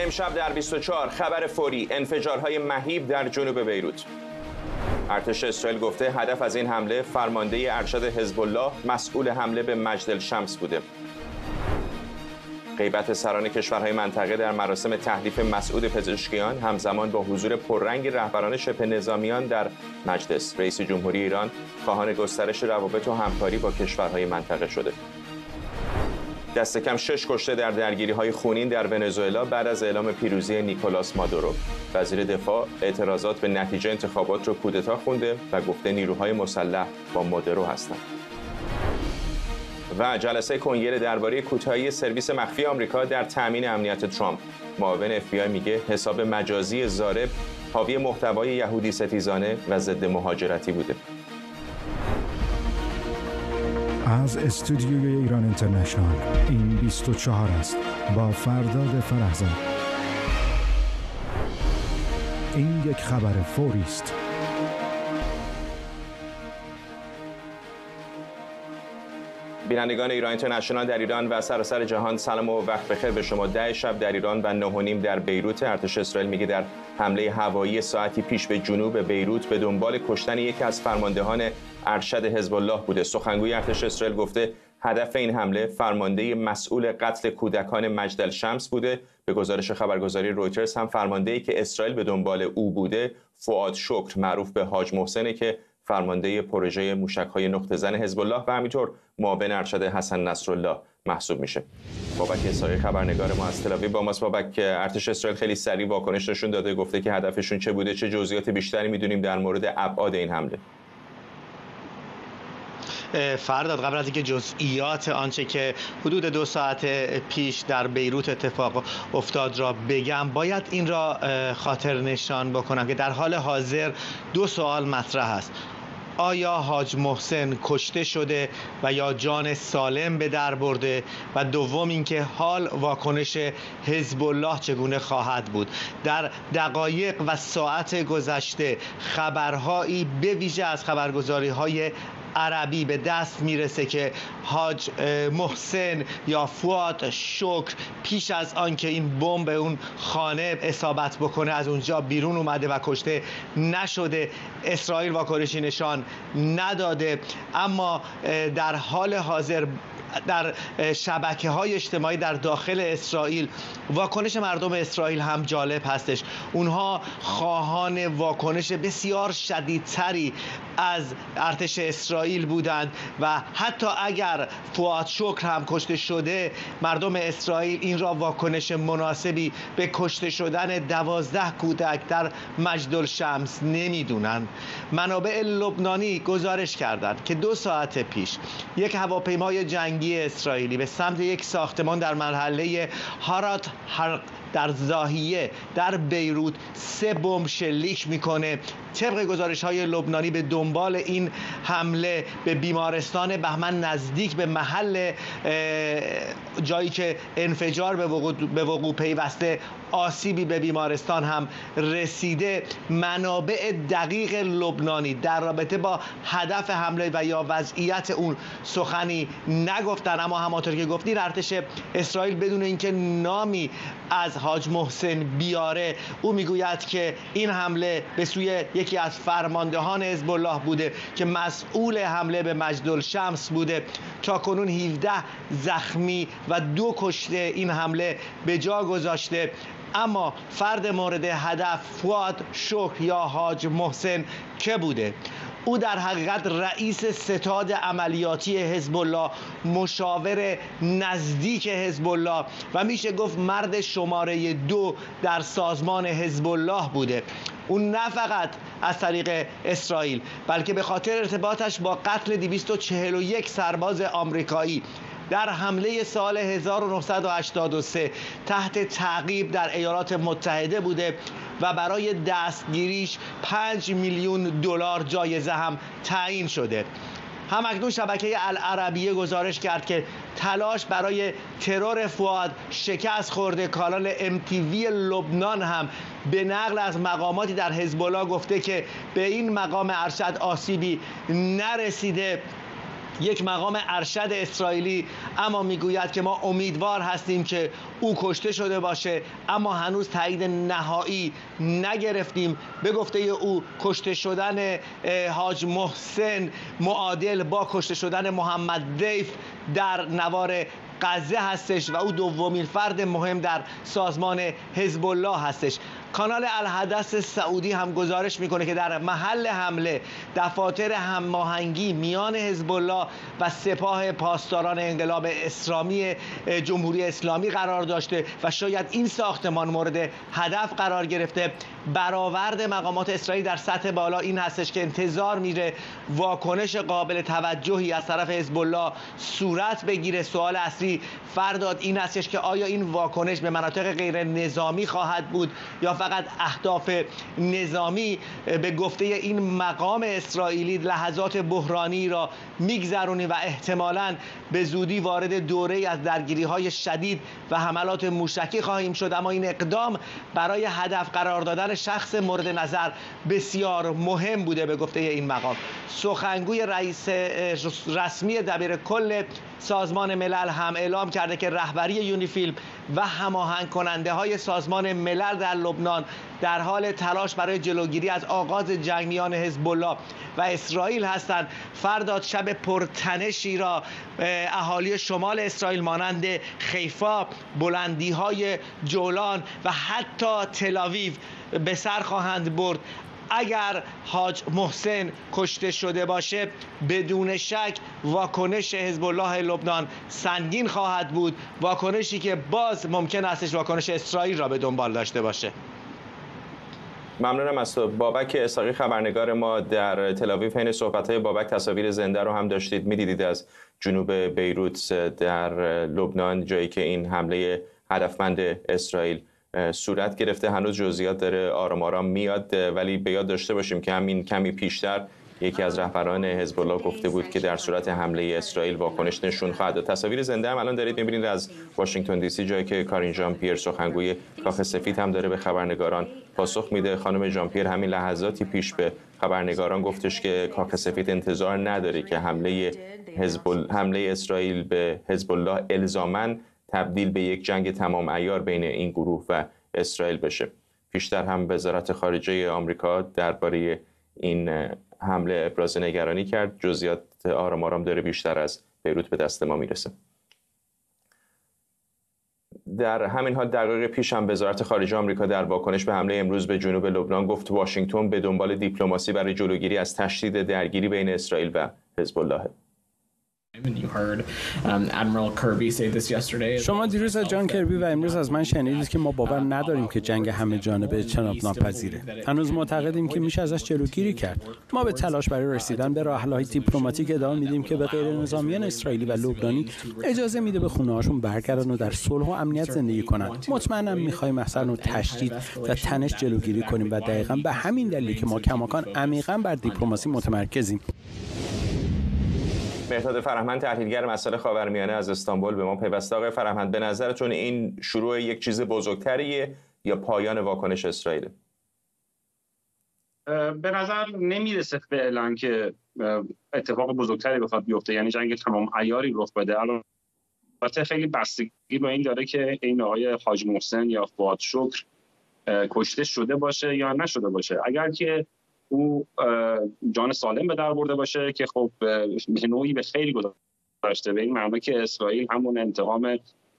امشب در 24 خبر فوری انفجارهای مهیب در جنوب بیروت. ارتش اسرائیل گفته هدف از این حمله فرمانده ارشد حزب الله مسئول حمله به مجد الشمس بوده. غیبت سران کشورهای منطقه در مراسم تحلیف مسعود پزشکیان همزمان با حضور پررنگ رهبران شبه نظامیان در مجلس. رئیس جمهوری ایران خواهان گسترش روابط و همکاری با کشورهای منطقه شده. دست کم 6 کشته در درگیری‌های خونین در ونزوئلا بعد از اعلام پیروزی نیکولاس مادورو. وزیر دفاع اعتراضات به نتیجه انتخابات رو کودتا خونده و گفته نیروهای مسلح با مادورو هستند. و جلسه کنگره درباره کوتاهی سرویس مخفی آمریکا در تامین امنیت ترامپ. معاون FBI میگه حساب مجازی زارب حاوی محتوای یهودی ستیزانه و ضد مهاجرتی بوده. از استودیوی ایران اینترنشنال این 24 است با فرداد فرهزاد. این یک خبر فوری است. بینندگان ایران اینترنشنال در ایران و سراسر جهان سلام و وقت بخیر به شما. 10 شب در ایران و 9:30 در بیروت. ارتش اسرائیل میگه در حمله هوایی ساعتی پیش به جنوب بیروت به دنبال کشتن یکی از فرماندهان ارشد حزب الله بوده. سخنگوی ارتش اسرائیل گفته هدف این حمله فرمانده مسئول قتل کودکان مجد الشمس بوده. به گزارش خبرگزاری رویترز هم فرمانده‌ای که اسرائیل به دنبال او بوده فؤاد شکر معروف به حاج محسنه که فرمانده پروژه موشک‌های نقطه زن حزب الله و همینطور معاون ارشد حسن نصرالله محسوب میشه. بابک اسحاقی خبرنگار ما از تل‌آویو با ماست. بابک، ارتش اسرائیل خیلی سریع واکنش نشون داده، گفته که هدفشون چه بوده، چه جزئیات بیشتری میدونیم در مورد ابعاد این حمله؟ فرداد، قبل از اینکه جزئیات آنچه که حدود 2 ساعت پیش در بیروت اتفاق افتاد را بگم، باید این را خاطر نشان بکنم که در حال حاضر 2 سوال مطرح است. آیا حاج محسن کشته شده و یا جان سالم به در برده؟ و دوم اینکه حال واکنش حزب الله چگونه خواهد بود؟ در دقایق و ساعت گذشته خبرهایی به ویژه از خبرگزاری‌های عربی به دست میرسه که حاج محسن یا فؤاد شکر پیش از آنکه این بمب به اون خانه اصابت بکنه از اونجا بیرون اومده و کشته نشده. اسرائیل واکنشی نشان نداده، اما در حال حاضر در شبکه‌های اجتماعی در داخل اسرائیل واکنش مردم اسرائیل هم جالب هستش. اونها خواهان واکنش بسیار شدیدتری از ارتش اسرائیل بودند و حتی اگر فؤاد شکر هم کشته شده، مردم اسرائیل این را واکنش مناسبی به کشته شدن 12 کودک در مجد الشمس نمیدونند. منابع لبنانی گزارش کردند که 2 ساعت پیش یک هواپیمای جنگی اسرائیلی به سمت یک ساختمان در مرحله هارات در زاهیه در بیروت 3 بمب شلیک میکنه. طبق گزارش‌های لبنانی به دنبال این حمله به بیمارستان بهمن نزدیک به محل جایی که انفجار به وقوع پیوسته آسیبی به بیمارستان هم رسیده. منابع دقیق لبنانی در رابطه با هدف حمله و یا وضعیت اون سخنی نگفتن، اما همانطور که گفتین ارتش اسرائیل بدون اینکه نامی از حاج محسن بیاره، او میگوید که این حمله به سوی یکی از فرماندهان حزب الله بوده که مسئول حمله به مجد الشمس بوده. تا کنون 17 زخمی و 2 کشته این حمله به جا گذاشته. اما فرد مورد هدف فؤاد شکر یا حاج محسن که بوده؟ او در حقیقت رئیس ستاد عملیاتی حزب الله، مشاور نزدیک حزب الله و میشه گفت مرد شماره 2 در سازمان حزب الله بوده. اون نه فقط از طریق اسرائیل بلکه به خاطر ارتباطش با قتل 241 سرباز آمریکایی در حمله سال 1983 تحت تعقیب در ایالات متحده بوده و برای دستگیریش 5 میلیون دلار جایزه هم تعیین شده. همکنون شبکه العربیه گزارش کرد که تلاش برای ترور فؤاد شکست خورده. کانال MTV لبنان هم به نقل از مقاماتی در حزب الله گفته که به این مقام ارشد آسیبی نرسیده. یک مقام ارشد اسرائیلی اما میگوید که ما امیدوار هستیم که او کشته شده باشه، اما هنوز تایید نهایی نگرفتیم. به گفته او کشته شدن حاج محسن معادل با کشته شدن محمد دیف در نوار غزه هستش و او دومین فرد مهم در سازمان حزب الله هستش. کانال الحدث سعودی هم گزارش میکنه که در محل حمله دفاتر هماهنگی میان حزب الله و سپاه پاسداران انقلاب اسلامی جمهوری اسلامی قرار داشته و شاید این ساختمان مورد هدف قرار گرفته. برآورد مقامات اسرائیل در سطح بالا این هستش که انتظار میره واکنش قابل توجهی از طرف حزب الله صورت بگیره. سوال اصلی فرداد این هستش که آیا این واکنش به مناطق غیر نظامی خواهد بود یا فقط اهداف نظامی؟ به گفته این مقام اسرائیلی لحظات بحرانی را میگذرونی و احتمالاً به زودی وارد دوره‌ای از درگیری‌های شدید و حملات موشکی خواهیم شد، اما این اقدام برای هدف قرار دادن شخص مورد نظر بسیار مهم بوده. به گفته این مقام سخنگوی رئیس رسمی دبیرکل سازمان ملل هم اعلام کرده که رهبری یونیفیلم و هماهنگ کننده های سازمان ملل در لبنان در حال تلاش برای جلوگیری از آغاز جنگ میان حزب الله و اسرائیل هستند. فرداد شب پرتنشی را اهالی شمال اسرائیل مانند حیفا، بلندی های جولان و حتی تل‌آویو به سر خواهند برد. اگر حاج محسن کشته شده باشه بدون شک واکنش حزب الله لبنان سنگین خواهد بود، واکنشی که باز ممکن استش واکنش اسرائیل را به دنبال داشته باشه. ممنونم از تو. بابک اسحاقی خبرنگار ما در تل‌آویو، حین صحبت‌های بابک تصاویر زنده رو هم داشتید می‌دیدید از جنوب بیروت در لبنان، جایی که این حمله هدفمند اسرائیل صورت گرفته. هنوز جزئیات داره آرام آرام میاد، ولی به یاد داشته باشیم که همین کمی پیشتر یکی از رهبران حزب الله گفته بود که در صورت حمله اسرائیل واکنش نشون خواهد داد. تصاویر زنده هم الان دارید می‌بینید از واشنگتن دی سی، جایی که کارین ژان پیر سخنگوی کاخ سفید هم داره به خبرنگاران پاسخ میده. خانم ژان پیر همین لحظاتی پیش به خبرنگاران گفتش که کاخ سفید انتظار نداره که حمله اسرائیل به حزب الله الزاماً تبدیل به یک جنگ تمام عیار بین این گروه و اسرائیل بشه. پیشتر هم وزارت خارجه آمریکا درباره این حمله ابراز نگرانی کرد. جزئیات آرام آرام داره بیشتر از بیروت به دست ما میرسه. در همین حال دقایق پیش هم وزارت خارجه آمریکا در واکنش به حمله امروز به جنوب لبنان گفت واشنگتن به دنبال دیپلماسی برای جلوگیری از تشدید درگیری بین اسرائیل و حزب الله. شما دیروز از جان کربی و امروز از من شنیدید که ما باور نداریم که جنگ همه جانبه اجتناب ناپذیره. هنوز معتقدیم که میشه ازش جلوگیری کرد. ما به تلاش برای رسیدن به راه‌حل‌های دیپلماتیک ادامه میدیم که به غیرنظامیان اسرائیلی و لبنانی اجازه میده به خونه‌هاشون برگردن و در صلح و امنیت زندگی کنن. مطمئنم می‌خوایم اصلا رو تشدید و تنش جلوگیری کنیم و دقیقاً به همین دلیل که ما کماکان عمیقاً بر دیپلماسی متمرکزیم. مهرداد فرهمند، تحلیلگر مسائل خاورمیانه از استانبول به ما پیوسته. آقای فرهمند، به نظرتون این شروع یک چیز بزرگتریه یا پایان واکنش اسرائیل؟ به نظر نمیرسه فعلا که اتفاق بزرگتری بخواد بیفته، یعنی جنگ تمام عیاری رخ بده. البته خیلی بستگی با این داره که این آقای حاج محسن یا فؤاد شکر کشته شده باشه یا نشده باشه. اگر که او جان سالم به در برده باشه که خب به نوعی به خیلی گذاشته، به این معنی که اسرائیل همون انتقام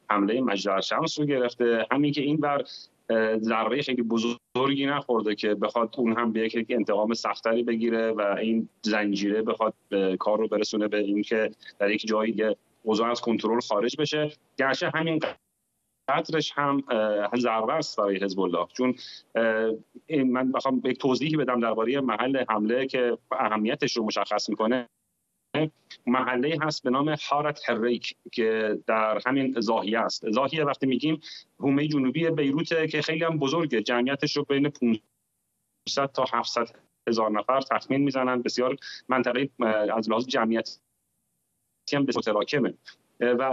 حمله مجزر شمس رو گرفته، همین که این بر ضربه خیلی بزرگی نخورده که بخواد اون هم به یک انتقام سختری بگیره و این زنجیره بخواد کار رو برسونه به این که در یک جایی دیگه اوضاع از کنترل خارج بشه. گرچه همین قدرش هم ضربه است برای حزب الله، چون من بخوام یک توضیحی بدم درباره محل حمله که اهمیتش رو مشخص میکنه. محله هست به نام حارت حریک که در همین زاهیه است. زاهیه وقتی میگیم حومه جنوبی بیروت که خیلی هم بزرگه، جمعیتش رو بین 500 تا 700 هزار نفر تخمین میزنن. بسیار منطقه از لحاظ جمعیتی هم بسیار متراکمه و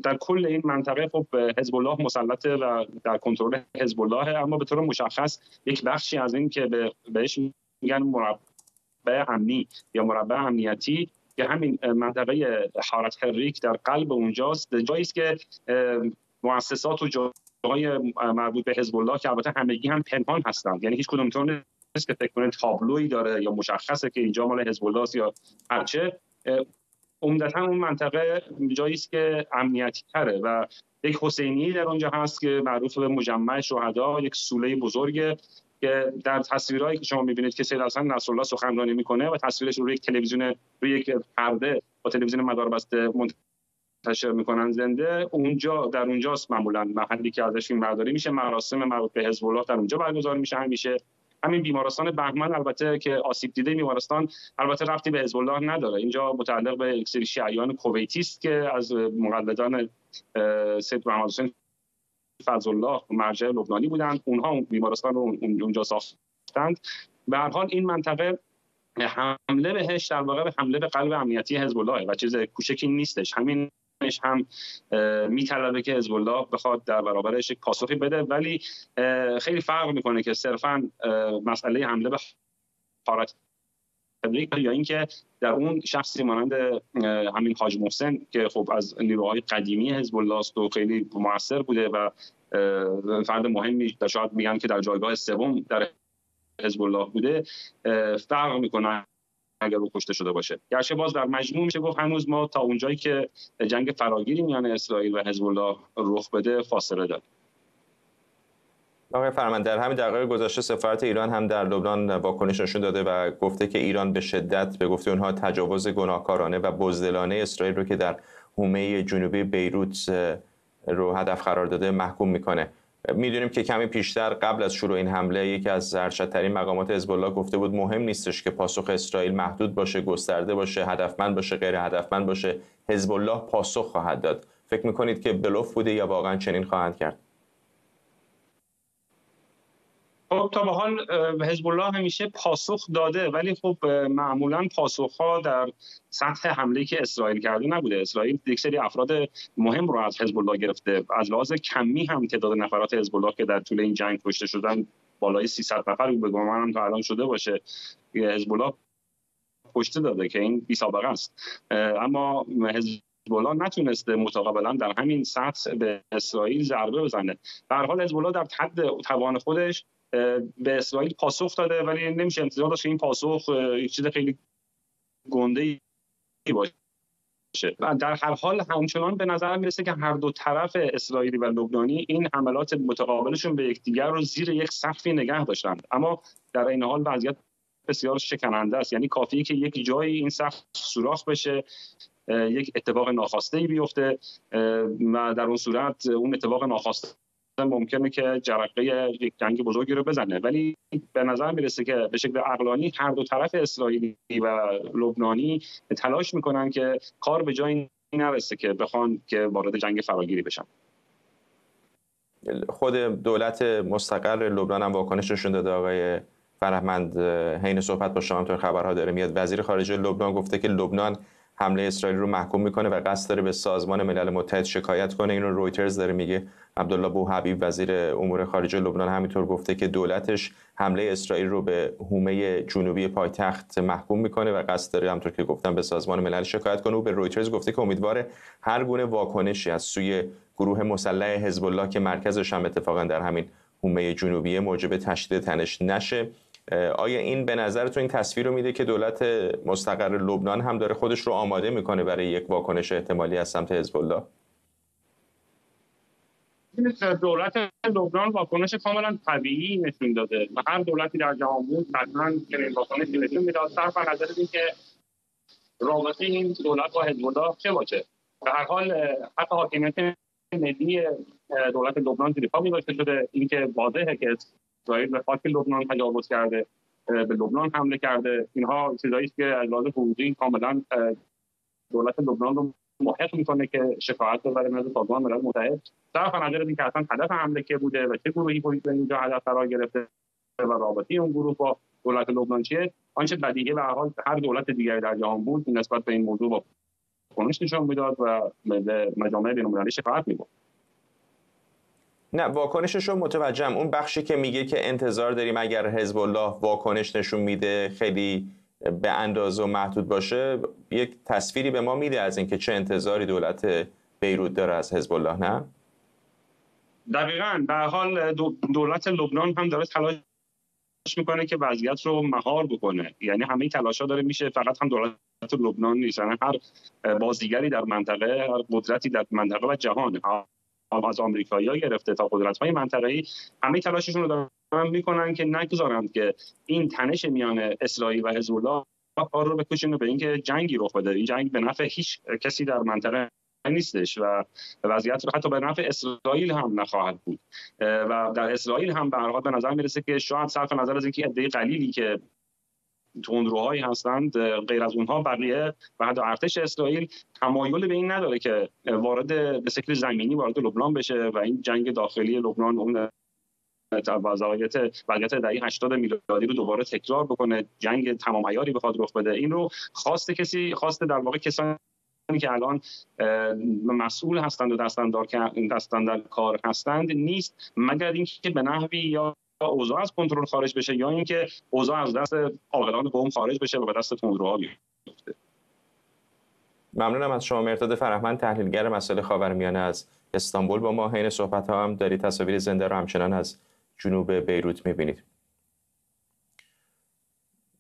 در کل این منطقه خب حزب الله مسلطه و در کنترل حزب الله، اما به طور مشخص یک بخشی از این که بهش میگن مربع امنی یا مربع امنیتی که همین منطقه حارت حریک در قلب اونجاست، جایی است که مؤسسات و جاهای مربوط به حزب الله که البته همگی هم پنهان هستند، یعنی هیچ کدوم طور نیست که فکر کنید تابلویی داره یا مشخصه که اینجا مال حزب الله است یا هرچه. عمدتاً اون منطقه جایی است که امنیتی تره و یک حسینی در اونجا هست که معروف به مجمع شهدا، یک سوله بزرگه که در تصویرهایی که شما می‌بینید که سید حسن نصرالله سخنرانی میکنه و تصویرش روی یک تلویزیون، روی یک پرده با تلویزیون مداربسته منتشر میکنن زنده، اونجا در اونجاست معمولا محلی که ازش فیلمبرداری میشه. مراسم مربوط به حزب الله در اونجا برگزار میشه همیشه. همین بیمارستان بهمن البته که آسیب دیده بیمارستان البته ربطی به حزب الله نداره، اینجا متعلق به یک سری شیعیان کویتی است که از مقلدان سید محمد حسین فضلالله مرجع لبنانی بودند، اونها اون بیمارستان رو اونجا ساختند. به هر حال این منطقه حمله بهش در واقع به حمله به قلب امنیتی حزب الله و چیز کوچکی نیستش. همینش هم میطلبه که حزب الله بخواد در برابرش یک پاسخی بده، ولی خیلی فرق میکنه که صرفاً مسئله حمله به حارت یا اینکه در اون شخصی مانند همین حاج محسن که خب از نیروهای قدیمی حزب الله است و خیلی موثر بوده و فرد مهمی، شاید میگن که در جایگاه سوم در حزب الله بوده، فرق میکنه اگر او کشته شده باشه. گرچه باز در مجموع میشه گفت هنوز ما تا اونجایی که جنگ فراگیری میان اسرائیل و حزب الله رخ بده فاصله داریم. آقای فرمانده، در همین دقایق گذشته سفارت ایران هم در لبنان واکنش نشون داده و گفته که ایران به شدت به گفته اونها تجاوز گناهکارانه و بزدلانه اسرائیل رو که در حومه جنوبی بیروت رو هدف قرار داده محکوم میکنه. میدونیم که کمی پیشتر قبل از شروع این حمله یکی از ارشدترین مقامات حزب الله گفته بود مهم نیستش که پاسخ اسرائیل محدود باشه، گسترده باشه، هدفمند باشه، غیر هدفمند باشه، حزب الله پاسخ خواهد داد. فکر میکنید که بلوف بوده یا واقعا چنین خواهند کرد؟ خب تا به حال حزب الله همیشه پاسخ داده، ولی خب معمولا پاسخ‌ها در سطح حمله‌ای که اسرائیل کرده نبوده. اسرائیل یک سری افراد مهم رو از حزب الله گرفته، از لحاظ کمی هم تعداد نفرات حزب الله که در طول این جنگ کشته شدن بالای 300 نفر به گمان هم تا الان شده باشه. حزب الله کشته داده که این بی سابقه است، اما حزب الله نتونسته متقابلا در همین سطح به اسرائیل ضربه بزنه. به هر حال حزب الله در حد توان خودش به اسرائیل پاسخ داده، ولی نمیشه انتظار داشت این پاسخ یک چیز خیلی گنده‌ای باشه. در هر حال همچنان به نظر میرسه که هر دو طرف اسرائیلی و لبنانی این حملات متقابلشون به یکدیگر رو زیر یک سقفی نگه داشتند، اما در این حال وضعیت بسیار شکننده است. یعنی کافیه که یک جایی این سقف سوراخ بشه، یک اتفاق ناخواسته بیفته و در اون صورت اون اتفاق ناخواسته ممکنه که جرقه یک جنگ بزرگی رو بزنه. ولی به نظر میرسه که به شکل عقلانی هر دو طرف اسرائیلی و لبنانی تلاش میکنن که کار به جایی نرسه که بخوان که وارد جنگ فراگیری بشن. خود دولت مستقر لبنان هم واکنش نشون داده. آقای فرهمند، حین صحبت با شما همطور خبرها داره میاد، وزیر خارجه لبنان گفته که لبنان حمله اسرائیل رو محکوم میکنه و قصد داره به سازمان ملل متحد شکایت کنه. این رو رویترز داره میگه. عبدالله بوحبیب وزیر امور خارجه لبنان همینطور گفته که دولتش حمله اسرائیل رو به حومه جنوبی پایتخت محکوم میکنه و قصد داره همونطور که گفتم به سازمان ملل شکایت کنه. او به رویترز گفته که امیدواره هر گونه واکنشی از سوی گروه مسلح حزب الله که مرکزش هم اتفاقا در همین حومه جنوبی موجب تشدید تنش نشه. آیا این به نظرتون این تصویر رو میده که دولت مستقر لبنان هم داره خودش رو آماده میکنه برای یک واکنش احتمالی از سمت حزب الله؟ دولت لبنان واکنش کاملا طبیعی نشون داده و هر دولتی در جهان بود حتما چنین واکنشی نشون میداد، صرف نظر از اینکه رابطه این دولت با حزب الله چه باشه. به هر حال حتی حاکمیت ملی دولت لبنان زیر پا گذاشته شده. اینکه واضحه که اسرائیل به خاک لبنان تجاوز کرده، به لبنان حمله کرده، اینها چیزایی است که از لحاظ حقوقی کاملا دولت لبنان رو محق میکنه که شکایت ببره نزد سازمان ملل متحد. صرف نظر از اینکه اصلا هدف حمله که بوده و چه گروهی پلیس اینجا هدف قرار گرفته و رابطه اون گروه با دولت لبنان چیه، آنچه بدیهیه به هر حال هر دولت دیگری در جهان بود نسبت به این موضوع با واکنش نشون میداد و به مجامع بین‌المللی شکایت می‌کرد. نه، واکنششون متوجهم. اون بخشی که میگه که انتظار داریم اگر حزب الله واکنش نشون میده خیلی به اندازه و محدود باشه، یک تصویری به ما میده از اینکه چه انتظاری دولت بیروت داره از حزب الله. نه؟ دقیقاً به حال دولت لبنان هم داره تلاش میکنه که وضعیت رو مهار بکنه، یعنی همه تلاش‌ها داره میشه، فقط هم دولت لبنان نیست، یعنی هر بازیگری در منطقه، هر قدرتی در منطقه و جهان، از آمریکایی‌ها گرفته تا قدرت‌های منطقه‌ای، همه تلاششون رو دارن میکنن که نگذارند که این تنش میان اسرائیل و حزب الله کار رو بکشونه به اینکه جنگی رخ بده. این جنگ به نفع هیچ کسی در منطقه نیستش و وضعیت رو حتی به نفع اسرائیل هم نخواهد بود و در اسرائیل هم به هر حال به نظر میرسه که شاید صرف نظر از اینکه عده قلیلی که تندروهایی هستند، غیر از اونها بقیه و حتی ارتش اسرائیل تمایل به این نداره که وارد به شکل زمینی وارد لبنان بشه و این جنگ داخلی لبنان اون وضعیت دهه 80 میلادی رو دوباره تکرار بکنه، جنگ تمام عیاری بخواد رخ بده. این رو خواست در واقع کسانی که الان مسئول هستند و دستن در کار هستند نیست، مگر اینکه به نحوی یا اوضاع از کنترل خارج بشه یا اینکه اوضاع از دست عاقلان قوم خارج بشه و به دست تندروها بیفته. ممنونم از شما مرداد فرهمند، تحلیلگر مسائل خاورمیانه از استانبول. با ما حین صحبت‌ها هم دارید تصاویر زنده رو همچنان از جنوب بیروت می‌بینید.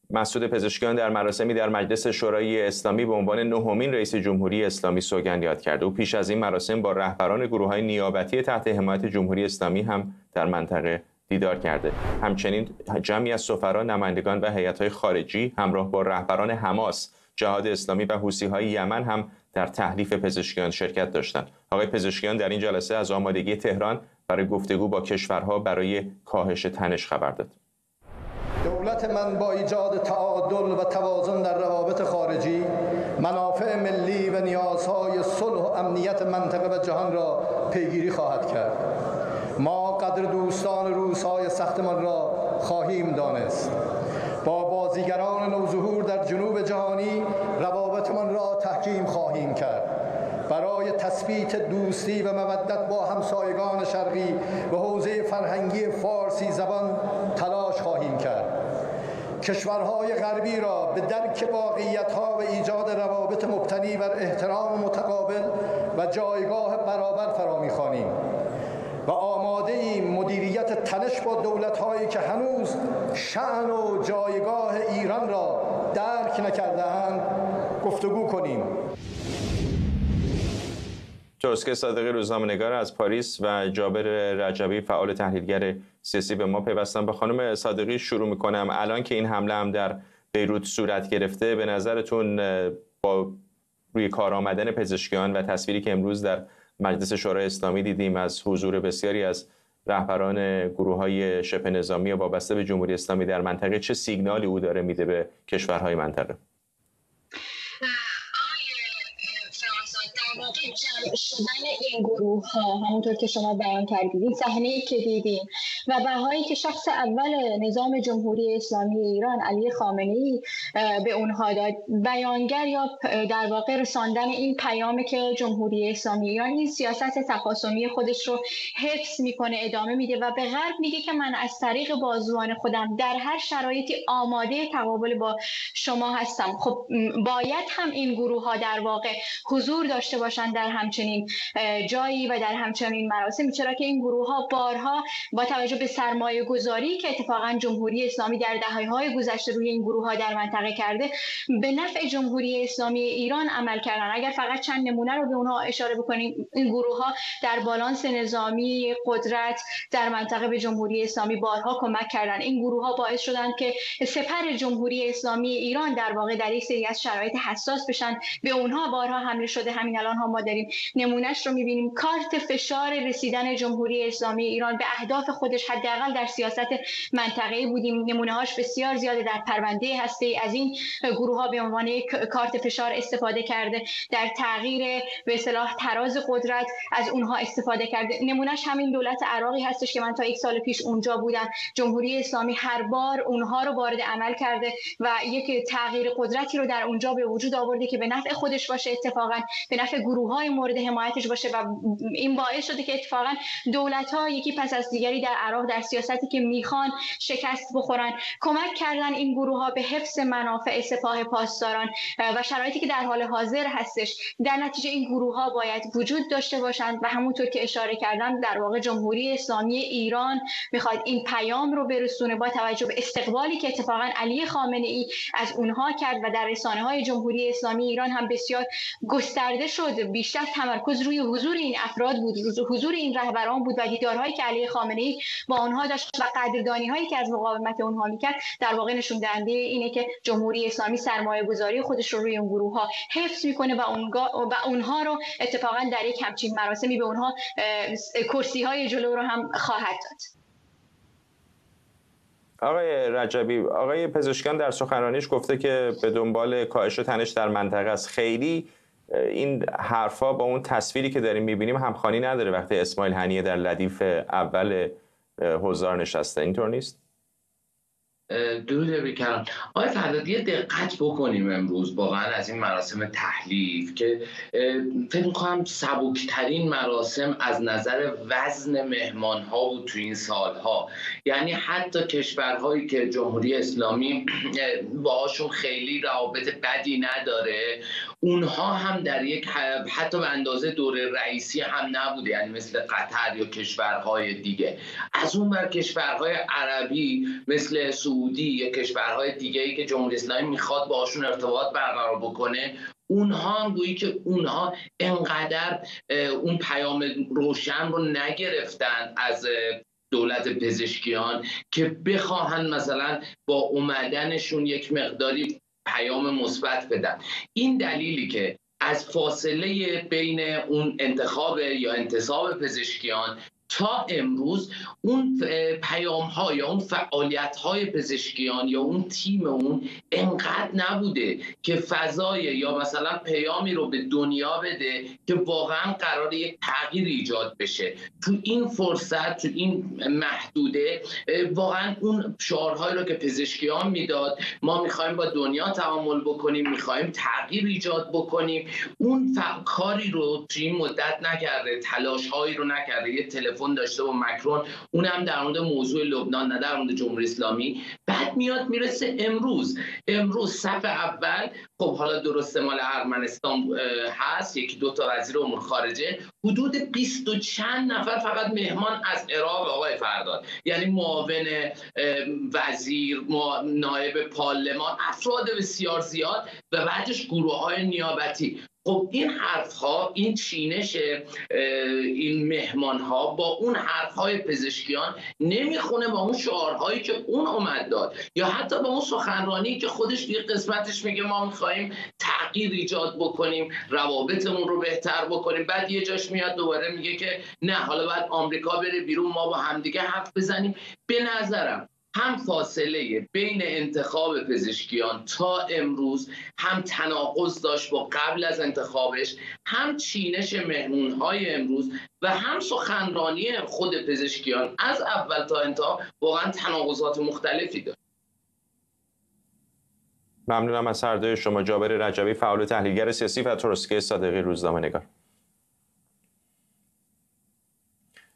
مسعود پزشکیان در مراسمی در مجلس شورای اسلامی به عنوان نهمین رئیس جمهوری اسلامی سوگند یاد کرد. او پیش از این مراسم با رهبران گروه‌های نیابتی تحت حمایت جمهوری اسلامی هم در منطقه دیدار کرده. همچنین جمعی از سفرا، نمایندگان و هیئت‌های خارجی همراه با رهبران حماس، جهاد اسلامی و حوثی‌های یمن هم در تحلیف پزشکیان شرکت داشتند. آقای پزشکیان در این جلسه از آمادگی تهران برای گفتگو با کشورها برای کاهش تنش خبر داد. دولت من با ایجاد تعادل و توازن در روابط خارجی، منافع ملی و نیازهای صلح و امنیت منطقه و جهان را پیگیری خواهد کرد. ما قدر دوستان روزهای سختمان را خواهیم دانست. با بازیگران نوظهور در جنوب جهانی روابطمان را تحکیم خواهیم کرد. برای تثبیت دوستی و مودت با همسایگان شرقی و حوزه فرهنگی فارسی زبان تلاش خواهیم کرد. کشورهای غربی را به درک واقعیت‌ها و ایجاد روابط مبتنی بر احترام متقابل و جایگاه برابر فرا می‌خوانیم و آماده ایم مدیریت تنش با دولت‌هایی که هنوز شأن و جایگاه ایران را درک نکرده‌اند گفتگو کنیم. جوزکه صادقی روزنامه‌نگار از پاریس و جابر رجبی فعال تحلیلگر سیاسی به ما پیوستن. با خانم صادقی شروع می‌کنم. الان که این حمله هم در بیروت صورت گرفته، به نظرتون با روی کار آمدن پزشکیان و تصویری که امروز در مجلس شورای اسلامی دیدیم از حضور بسیاری از رهبران گروه‌های شبه نظامی وابسته به جمهوری اسلامی در منطقه، چه سیگنالی او داره میده به کشورهای منطقه؟ جمع شدن این گروه ها همونطور که شما بیان کردید، این صحنه‌ای که دیدیم و بهایی که شخص اول نظام جمهوری اسلامی ایران علی خامنه‌ای به اونها داد، بیانگر یا در واقع رساندن این پیامی که جمهوری اسلامی ایران این سیاست تخاصمی خودش رو حفظ میکنه، ادامه میده و به غرب میگه که من از طریق بازوان خودم در هر شرایطی آماده تقابل با شما هستم. خب باید هم این گروه ها در واقع حضور داشته باشند در همچنین جایی و در همچنین مراسمی، چرا که این گروه ها بارها با توجه به سرمایه گذاری که اتفاقا جمهوری اسلامی در دهه‌های گذشته روی این گروه ها در منطقه کرده به نفع جمهوری اسلامی ایران عمل کردن. اگر فقط چند نمونه رو به اونها اشاره بکنیم، این گروه ها در بالانس نظامی قدرت در منطقه به جمهوری اسلامی بارها کمک کردن. این گروه ها باعث شدن که سپر جمهوری اسلامی ایران در واقع در یک سری از شرایط حساس بشن، به اونها بارها حمله شده. همین الان هم ما داریم نمونهش رو می‌بینیم. کارت فشار رسیدن جمهوری اسلامی ایران به اهداف خودش حداقل در سیاست منطقه‌ای بودیم. نمونه‌هاش بسیار زیاده. در پرونده هسته‌ای از این گروه‌ها به عنوان یک کارت فشار استفاده کرده، در تغییر به اصطلاح تراز قدرت از اونها استفاده کرده. نمونهش همین دولت عراقی هستش که من تا یک سال پیش اونجا بودم. جمهوری اسلامی هر بار اونها رو وارد عمل کرده و یک تغییر قدرتی رو در اونجا به وجود آورده که به نفع خودش باشه، اتفاقا به نفع گروه‌های مورد حمایتش باشه و این باعث شده که اتفاقا دولت‌ها یکی پس از دیگری در عراق در سیاستی که میخوان شکست بخورن کمک کردن این گروه‌ها به حفظ منافع سپاه پاسداران و شرایطی که در حال حاضر هستش. در نتیجه این گروه‌ها باید وجود داشته باشند و همونطور که اشاره کردم در واقع جمهوری اسلامی ایران میخواد این پیام رو برسونه با توجه به استقبالی که اتفاقا علی خامنه‌ای از اونها کرد و در رسانه‌های جمهوری اسلامی ایران هم بسیار گسترده شد. بیشتر تمرکز روی حضور این افراد بود، حضور این رهبران بود و دیدارهایی که علی خامنه‌ای با آنها داشت و قدردانی‌هایی که از مقاومت اونها میکرد در واقع نشون دهنده اینه که جمهوری اسلامی سرمایه‌گذاری خودش رو روی اون گروه‌ها حفظ میکنه و اونها رو اتفاقا در یک همچین مراسمی به اونها کرسی‌های جلو رو هم خواهد داد. آقای رجبی، آقای پزشکیان در سخنرانیش گفته که به دنبال کاهش تنش در منطقه است. خیلی این حرفا با اون تصویری که داریم میبینیم همخوانی نداره وقتی اسماعیل هنیه در ردیف اول حضار نشسته، اینطور نیست؟ درود بکرم. آقای فردادی دقت بکنیم امروز واقعا از این مراسم تحلیف که فکر می‌کنم سبکترین مراسم از نظر وزن مهمان‌ها بود تو این سالها. یعنی حتی کشورهایی که جمهوری اسلامی باهاشون خیلی روابط بدی نداره اونها هم در یک حتی به اندازه دوره رئیسی هم نبوده، یعنی مثل قطر یا کشورهای دیگه. از اون بر کشورهای عربی مثل سعودی یا کشورهای دیگه‌ای که جمهوری اسلامی میخواد باهاشون ارتباط برقرار بکنه اونها هم گویی که اونها انقدر اون پیام روشن رو نگرفتن از دولت پزشکیان که بخواهن مثلا با اومدنشون یک مقداری پیام مثبت بدن. این دلیلی که از فاصله بین اون انتخاب یا انتصاب پزشکیان تا امروز اون پیام ها یا اون فعالیت های پزشکیان یا اون تیم اون انقدر نبوده که فضای یا مثلا پیامی رو به دنیا بده که واقعا قرار یک تغییر ایجاد بشه. تو این فرصت، تو این محدوده، واقعا اون شعارهایی رو که پزشکیان میداد ما میخوایم با دنیا تعامل بکنیم، میخوایم تغییر ایجاد بکنیم، اون کاری رو تو این مدت نکرده، تلاشهایی رو نکرده. یه تلفن داشته با مکرون، اونم در مورد موضوع لبنان نه در مورد جمهوری اسلامی. بعد میاد میرسه امروز صف اول، خب حالا درسته مال ارمنستان هست، یکی دو تا وزیر امور خارجه، حدود 20 و چند نفر فقط مهمان از عراق آقای فرداد، یعنی معاون وزیر، نایب پارلمان، افراد بسیار زیاد و بعدش گروه‌های نیابتی. خب این حرف‌ها، این چینش این مهمان‌ها با اون حرف‌های پزشکیان نمیخونه با اون شعارهایی که اون اومد داد، یا حتی با اون سخنرانی که خودش توی قسمتش میگه ما می‌خوایم تغییر ایجاد بکنیم، روابطمون رو بهتر بکنیم. بعد یه جاش میاد دوباره میگه که نه حالا باید آمریکا بره بیرون، ما با همدیگه حرف بزنیم. به نظرم هم فاصله بین انتخاب پزشکیان تا امروز هم تناقض داشت با قبل از انتخابش، هم چینش مهمونهای امروز و هم سخنرانی خود پزشکیان از اول تا انتها واقعا تناقضات مختلفی داشت. ممنونم از هر دوی شما. جابر رجبی، فعال تحلیلگر سیاسی، و تروسکی صادقی، روزنامه‌نگار.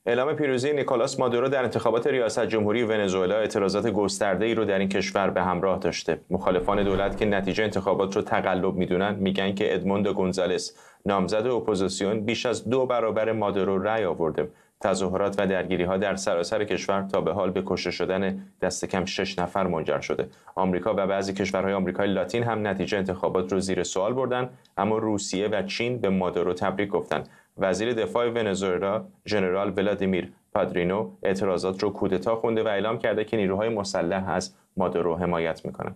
اعلام پیروزی نیکولاس مادورو در انتخابات ریاست جمهوری ونزوئلا اعتراضات گسترده‌ای رو در این کشور به همراه داشته. مخالفان دولت که نتیجه انتخابات رو تقلب میدونن میگن که ادموندو گونزالس، نامزد اپوزیسیون، بیش از 2 برابر مادورو رأی آورده. تظاهرات و درگیری‌ها در سراسر کشور تا به حال به کشته شدن دست کم 6 نفر منجر شده. آمریکا و بعضی کشورهای آمریکای لاتین هم نتیجه انتخابات رو زیر سوال بردن، اما روسیه و چین به مادورو تبریک گفتن. وزیر دفاع ونزوئلا ژنرال ولادیمیر پادرینو اعتراضات رو کودتا خونده و اعلام کرده که نیروهای مسلح از مادورو حمایت میکنن.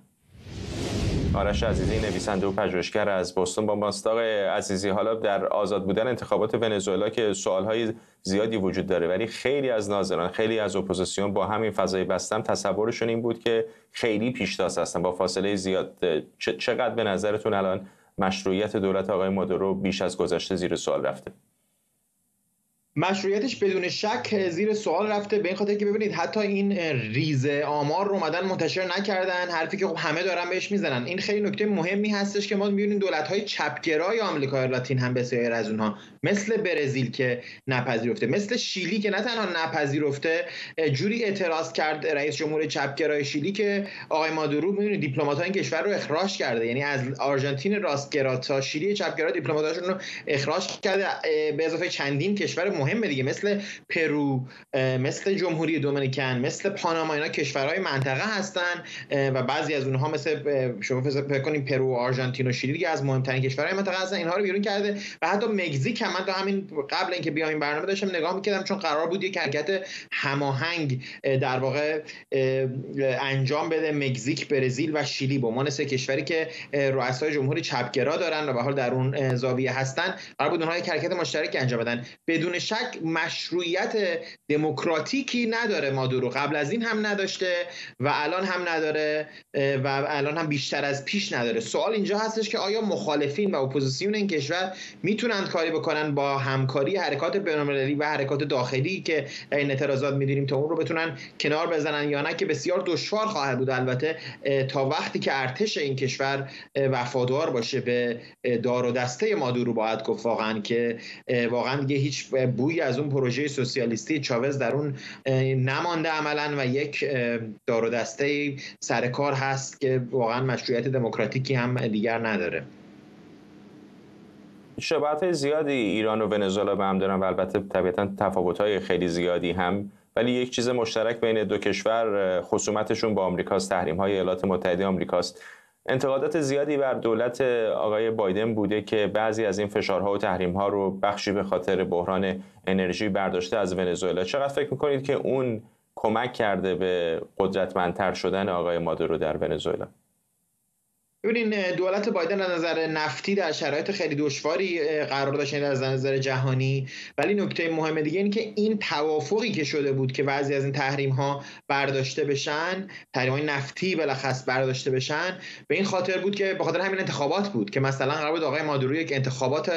آرش عزیزی، نویسنده و پژوهشگر از بوستون با ماست. آقای عزیزی، حالا در آزاد بودن انتخابات ونزوئلا که سوالهای زیادی وجود داره، ولی خیلی از ناظران، خیلی از اپوزیسیون با همین فضای بستم تصورشون این بود که خیلی پیشتاز هستن با فاصله زیاد. چقدر به نظرتون الان مشروعیت دولت آقای مادورو بیش از گذشته زیر سوال رفته؟ مشروعیتش بدون شک زیر سوال رفته، به این خاطر که ببینید حتی این ریزه آمار رو اومدن منتشر نکردن، حرفی که خب همه دارن بهش میزنن. این خیلی نکته مهمی هستش که ما میبینیم دولت‌های چپگرای آمریکای لاتین هم بسیاری از اونها مثل برزیل که نپذیرفته، مثل شیلی که نه تنها نپذیرفته، جوری اعتراض کرد رئیس جمهور چپگرای شیلی که آقای مادورو میدونید دیپلمات‌های این کشور رو اخراج کرده، یعنی از آرژانتین راستگرا تا شیلی چپگرا دیپلمات‌هاشون رو اخراج کرده، به اضافه چندین کشور مهم دیگه مثل پرو، مثل جمهوری دومینیکن، مثل پاناما. اینا کشورهای منطقه هستن و بعضی از اونها مثل شما فکر کنید پرو و آرژانتین و شیلی دیگه از مهمترین کشورهای منطقه هستن، اینها رو بیرون کرده. و حتی مکزیک هم، من تا همین قبل اینکه بیام این برنامه داشتم نگاه می‌کردم، چون قرار بود یک حرکت هماهنگ در واقع انجام بده مکزیک، برزیل و شیلی به عنوان سه کشوری که رؤسای جمهوری چپگرا دارن و به حال در اون زاویه هستن، قرار بود اونها یک حرکت مشترک انجام بدن. بدون شک مشروعیت دموکراتیکی نداره مادورو، قبل از این هم نداشته و الان هم نداره و الان هم بیشتر از پیش نداره. سوال اینجا هستش که آیا مخالفین و اپوزیسیون این کشور میتونن کاری بکنن با همکاری حرکات بین‌المللی و حرکات داخلی که این اعتراضات می‌دونیم تا اون رو بتونن کنار بزنن یا نه، که بسیار دشوار خواهد بود البته تا وقتی که ارتش این کشور وفادار باشه به دار و دسته مادورو. باید گفت واقعا که واقعا دیگه هیچ بویی از اون پروژه سوسیالیستی چاوز در اون نمانده عملاً و یک دار و دسته سرکار هست که واقعا مشروعیت دموکراتیکی هم دیگر نداره. شباهت زیادی ایران و ونزوئلا به هم دارن و البته طبیعتاً تفاوت‌های خیلی زیادی هم، ولی یک چیز مشترک بین دو کشور خصومتشون با آمریکاست، تحریم‌های ایالات متحده آمریکاست. انتقادات زیادی بر دولت آقای بایدن بوده که بعضی از این فشارها و تحریم‌ها رو بخشی به خاطر بحران انرژی برداشته از ونزوئلا. چقدر فکر می‌کنید که اون کمک کرده به قدرتمندتر شدن آقای مادورو در ونزوئلا؟ ببینین دولت بایدن از نظر نفتی در شرایط خیلی دشواری قرار داشتن از نظر جهانی، ولی نکته مهم دیگه اینه که این توافقی که شده بود که بعضی از این تحریم ها برداشته بشن، تحریم های نفتی بلخص برداشته بشن، به این خاطر بود که به خاطر همین انتخابات بود که مثلا قرار بود آقای مادورو یک انتخابات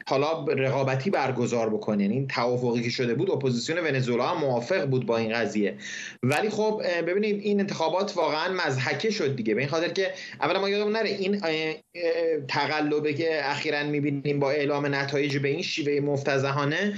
حالا رقابتی برگزار بکنه. یعنی این توافقی که شده بود، اپوزیسیون ونزوئلا هم موافق بود با این قضیه، ولی خب ببینید این انتخابات واقعا مضحکه شد دیگه، به این خاطر که اولا ما نره این تقلبی که اخیراً می‌بینیم با اعلام نتایج به این شیوه مفتضحانه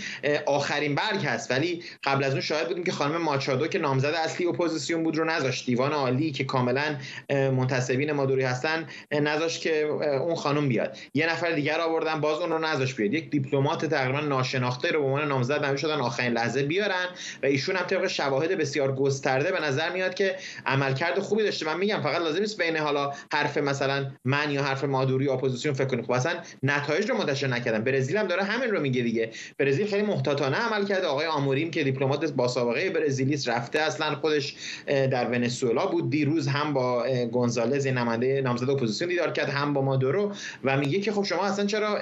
آخرین برگ هست، ولی قبل از اون شاهد بودیم که خانم ماچادو که نامزد اصلی اپوزیسیون بود رو نذاشت، دیوان عالی که کاملاً منتسبین مادوری هستن نذاشت که اون خانم بیاد، یه نفر دیگر آوردن باز اون رو نذاشت بیاد، یک دیپلمات تقریباً ناشناخته رو به عنوان نامزد نمی شدن آخرین لحظه بیارن و ایشون هم طبق شواهد بسیار گسترده به نظر میاد که عملکرد خوبی داشته. من میگم فقط لازم نیست بین حالا حرف مثلا من یا حرف مادوری اپوزیسیون فکر کنید، خب اصلا نتایج رو منتشر نکردن. برزیل هم داره همین رو میگه دیگه، برزیل خیلی محتاطانه عمل کرده. آقای آموریم که دیپلمات با سابقه برزیلی است رفته اصلا خودش در ونزوئلا بود، دیروز هم با گونزالز نماینده نامزد اپوزیسیون دیدار کرد، هم با مادورو و میگه که خب شما اصلا چرا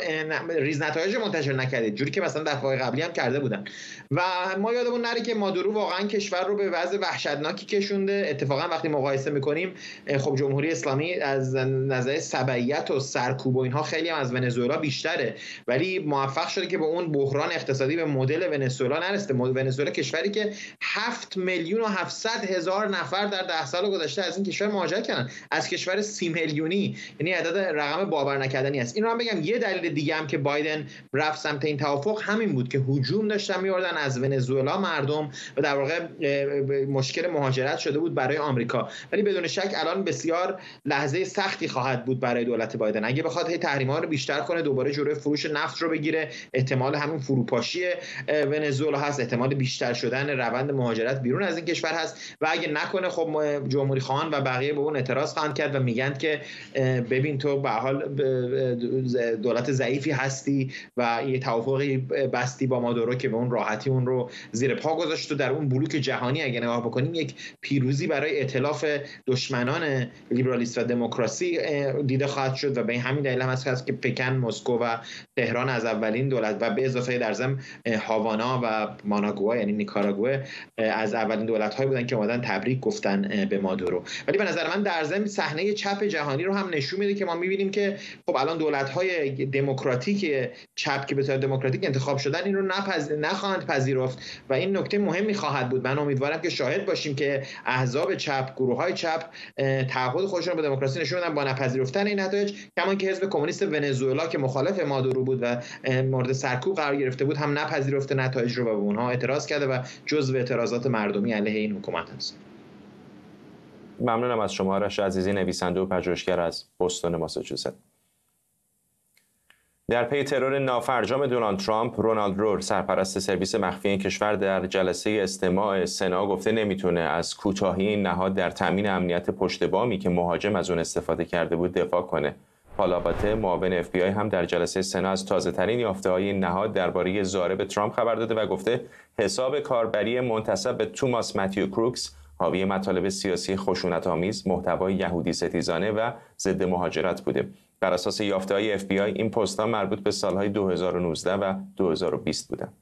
ریز نتایج منتشر نکردید، جوری که مثلا دفعه قبلی هم کرده بودن. و ما یادمون نره که مادورو واقعا کشور رو به وضع وحشتناکی کشونده. اتفاقا وقتی مقایسه میکنیم خب جمهوری اسلامی از نظر تبعیت و سرکوب و اینها خیلی هم از ونزوئلا بیشتره، ولی موفق شده که به اون بحران اقتصادی به مدل ونزوئلا نرسه. ونزوئلا کشوری که 7,700,000 نفر در 10 سال گذشته از این کشور مهاجرت کردن، از کشور 30 میلیونی، یعنی عدد رقم باور نکردنی است. این رو هم بگم یه دلیل دیگه هم که بایدن رفت سمت این توافق همین بود که هجوم داشتن می‌آوردن از ونزوئلا مردم و در واقع مشکل مهاجرت شده بود برای آمریکا. ولی بدون شک الان بسیار لحظه سختی خواهد بود برای دولت بایدن اگه بخواد تحریم‌ها رو بیشتر کنه، دوباره جلوی فروش نفت رو بگیره، احتمال همین فروپاشی ونزوئلا هست، احتمال بیشتر شدن روند مهاجرت بیرون از این کشور هست و اگه نکنه خب جمهوری خواهان و بقیه به اون اعتراض خواهند کرد و میگن که ببین تو به حال دولت ضعیفی هستی و یه توافقی بستی با مادورو که به اون راحتی اون رو زیر پا گذاشت و در اون بلوک جهانی اگه نگاه بکنیم یک پیروزی برای ائتلاف دشمنان لیبرالیسم و دموکراسی سیاسی دیده خواهد شد و به همین دلیل هم هست که پکن، مسکو و تهران از اولین دولت و به اضافه در ضمن هاوانا و ماناگوا یعنی نیکاراگوئه از اولین دولت‌هایی بودن که اومدن تبریک گفتن به مادورو. ولی به نظر من در ضمن صحنه چپ جهانی رو هم نشون میده که ما می‌بینیم که خب الان دولت‌های دموکراتیک چپ که به صورت دموکراتیک انتخاب شدن این رو نخواهند پذیرفت و این نکته مهمی خواهد بود. من امیدوارم که شاهد باشیم که احزاب چپ، گروه‌های چپ تعهد خودشون رو به دموکراسی نشون بدن با نپذیرفتن این نتایج، کما که حزب کمونیست ونزوئلا که مخالف مادورو بود و مورد سرکوب قرار گرفته بود هم نپذیرفته نتایج رو و به اونها اعتراض کرده و جزو اعتراضات مردمی علیه این حکومت است. ممنونم از شما آرش عزیزی، نویسنده و پژوهشگر از بوستون ماساچوست. در پی ترور نافرجام دونالد ترامپ، رونالد رور، سرپرست سرویس مخفی این کشور، در جلسه استماع سنا گفته نمیتونه از کوتاهی این نهاد در تامین امنیت پشت بامی که مهاجم از اون استفاده کرده بود دفاع کنه. پالاپاته، معاون FBI هم در جلسه سنا از تازه‌ترین یافته‌های این نهاد درباره ضارب ترامپ خبر داده و گفته حساب کاربری منتسب به توماس متیو کروکس حاوی مطالب سیاسی خشونت‌آمیز، محتوای یهودی ستیزانه و ضد مهاجرت بوده. بر اساس یافته‌های FBI این پست‌ها مربوط به سال‌های 2019 و 2020 بودند.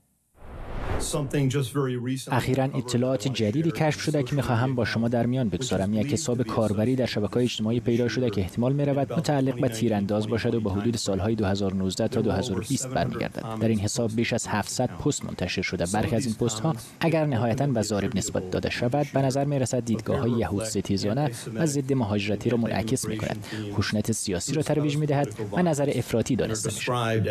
اخیراً اطلاعات جدیدی کشف شده که می‌خواهم با شما در میان بگذارم. یک حساب کاربری در شبکه‌های اجتماعی پیدا شده که احتمال می‌رود متعلق به تیرانداز باشد و به حدود سال‌های 2019 تا 2020 برمیگردد. در این حساب بیش از 700 پست منتشر شده. برخی از این پست‌ها اگر نهایتاً به ضارب نسبت داده شود، به نظر می‌رسد دیدگاه‌های یهود ستیزانه و ضد مهاجرتی را منعکس می‌کند، خشونت سیاسی را ترویج می‌دهد و نظر افراطی دانسته می‌شود.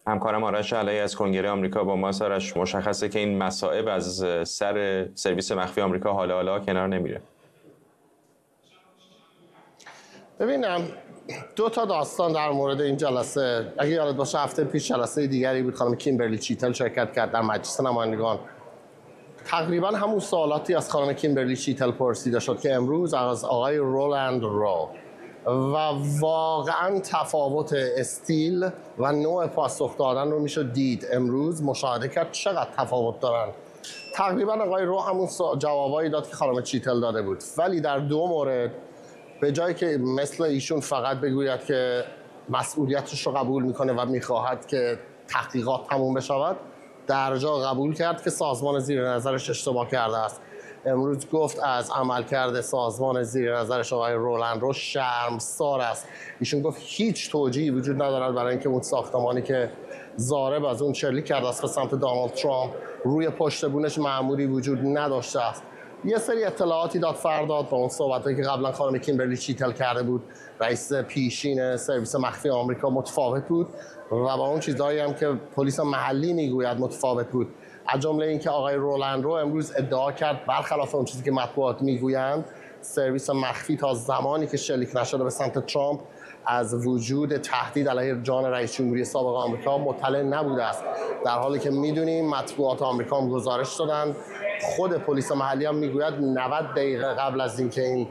همکارم آرش علایی از کنگره آمریکا با ما. آرش، مشخصه که این مصائب از سر سرویس مخفی آمریکا حالا کنار نمیره. ببینم دو تا داستان در مورد این جلسه. اگه یادت باشه هفته پیش جلسه دیگری بود، خانم کیمبرلی چیتل شرکت کرد در مجلس نمایندگان. تقریبا همون سوالاتی از خانم کیمبرلی چیتل پرسیده شد که امروز از آقای رولند رو، و واقعا تفاوت استیل و نوع پاسخ دادن رو میشه دید. امروز مشاهده کرد چقدر تفاوت دارن. تقریبا آقای رو همون جوابایی داد که خانم چیتل داده بود، ولی در دو مورد به جایی که مثل ایشون فقط بگوید که مسئولیتش رو قبول میکنه و میخواهد که تحقیقات تموم بشود، در جا قبول کرد که سازمان زیر نظرش اشتباه کرده است. امروز گفت از عملکرد سازمان زیر نظرش آقای رولند رو شرمسار است. ایشون گفت هیچ توجیهی وجود ندارد برای اینکه اون ساختمانی که ضارب از اون شلیک کرده است به سمت دونالد ترامپ روی پشت بونش مأموری وجود نداشته است. یه سری اطلاعاتی داد فرداد با اون صحبتایی که قبلا خانم کیمبرلی چیتل کرده بود، رئیس پیشین سرویس مخفی آمریکا، متفاوت بود و با اون چیزایی هم که پلیس محلی میگوید متفاوت بود. از جمله اینکه آقای رولند رو امروز ادعا کرد برخلاف اون چیزی که مطبوعات میگویند، سرویس مخفی تا زمانی که شلیک نشده به سمت ترامپ از وجود تهدید علیه جان رئیس جمهوری سابق آمریکا مطلع نبوده است. در حالی که میدونیم مطبوعات آمریکا هم گزارش دادند، خود پلیس محلی هم میگوید 90 دقیقه قبل از اینکه این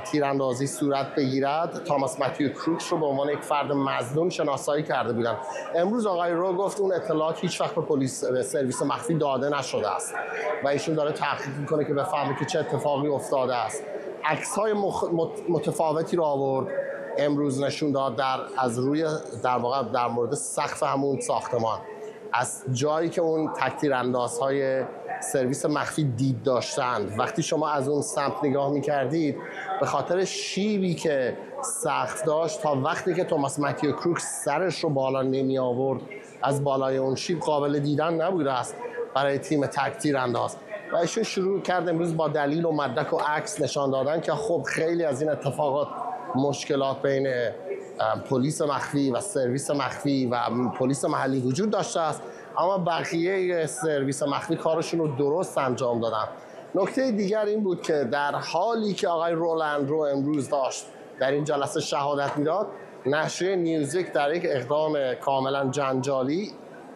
تیراندازی صورت بگیرد، توماس متیو کروکس رو به عنوان یک فرد مظنون شناسایی کرده بودند. امروز آقای رو گفت اون اطلاعات هیچ وقت به سرویس مخفی داده نشده است و ایشون داره تحقیق میکنه که بفهمه که چه اتفاقی افتاده است. عکس‌های متفاوتی رو آورد امروز نشون داد از روی در واقع در مورد سقف همون ساختمان، از جایی که اون تک‌تیراندازهای سرویس مخفی دید داشتند. وقتی شما از اون سمت نگاه می‌کردید، به خاطر شیبی که سقف داشت، تا وقتی که توماس متیو کروکس سرش رو بالا نمی آورد، از بالای اون شیب قابل دیدن نبوده است برای تیم تک‌تیرانداز. و ایشون شروع کرد امروز با دلیل و مدرک و عکس نشان دادن که خب خیلی از این اتفاقات، مشکلات بین پلیس مخفی و سرویس مخفی و پلیس محلی وجود داشته است، اما بقیه سرویس مخفی کارشون رو درست انجام دادن. نکته دیگر این بود که در حالی که آقای رولند رو امروز داشت در این جلسه شهادت میداد، نشریه نیوزویک در یک اقدام کاملا جنجالی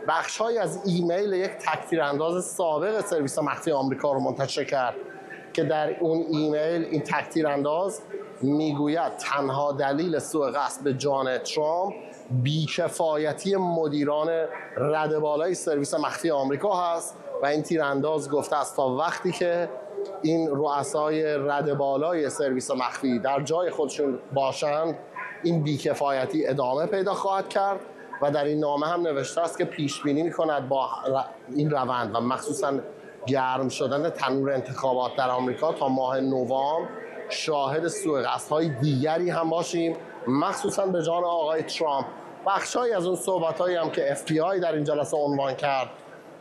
بخش‌های از ایمیل یک تک‌تیرانداز سابق سرویس مخفی آمریکا رو منتشر کرد که در اون ایمیل این تک‌تیرانداز میگوید تنها دلیل سوء قصد به جان ترامپ بیکفایتی مدیران رده بالای سرویس مخفی آمریکا هست و این تیرانداز گفته است تا وقتی که این رؤسای رده بالای سرویس مخفی در جای خودشون باشند، این بیکفایتی ادامه پیدا خواهد کرد و در این نامه هم نوشته است که پیش بینی می‌کند با این روند و مخصوصاً گرم شدن تنور انتخابات در آمریکا تا ماه نوامبر شاهد سوءقصدهای دیگری هم باشیم، مخصوصاً به جان آقای ترامپ. بخشایی از اون صحبتایی هم که FBI در این جلسه عنوان کرد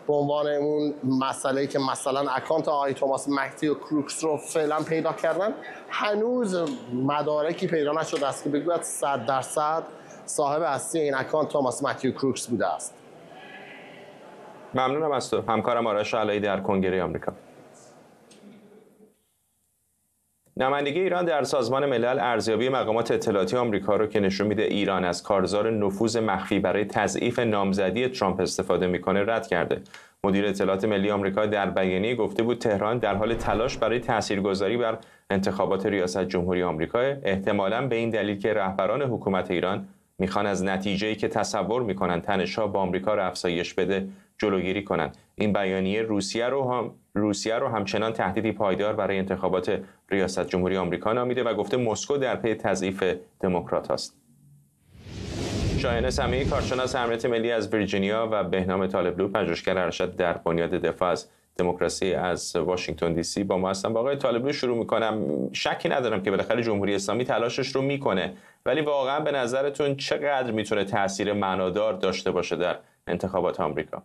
به عنوان اون مسئله‌ای که مثلا اکانت آقای توماس متیو کروکس رو فعلا پیدا کردن، هنوز مدارکی پیدا نشده است که بگوید 100% صاحب اصلی این اکانت توماس متیو کروکس بوده است. ممنونم از تو همکارم آرش علایی در کنگره آمریکا. نمایندگی ایران در سازمان ملل ارزیابی مقامات اطلاعاتی آمریکا رو که نشون میده ایران از کارزار نفوذ مخفی برای تضعیف نامزدی ترامپ استفاده میکنه رد کرده. مدیر اطلاعات ملی آمریکا در بیانیه گفته بود تهران در حال تلاش برای تاثیرگذاری بر انتخابات ریاست جمهوری آمریکا، احتمالاً به این دلیل که رهبران حکومت ایران میخوان از نتیجه‌ای که تصور میکنن تنش‌ها با آمریکا را افزایش بده جلوگیری کنند. این بیانیه روسیه رو همچنان تهدیدی پایدار برای انتخابات ریاست جمهوری آمریکا نامیده و گفته مسکو در پی تضعیف دموکرات است. شاهین سمیعی کارشناس امنیت ملی از ویرجینیا و بهنام طالبلو پژوهشگر ارشد در بنیاد دفاع از دموکراسی از واشنگتن دی سی با ما هستن. با آقای طالبلو شروع میکنم. شکی ندارم که بالاخره جمهوری اسلامی تلاشش رو میکنه، ولی واقعا به نظرتون چقدر میتونه تاثیر معنادار داشته باشه در انتخابات آمریکا؟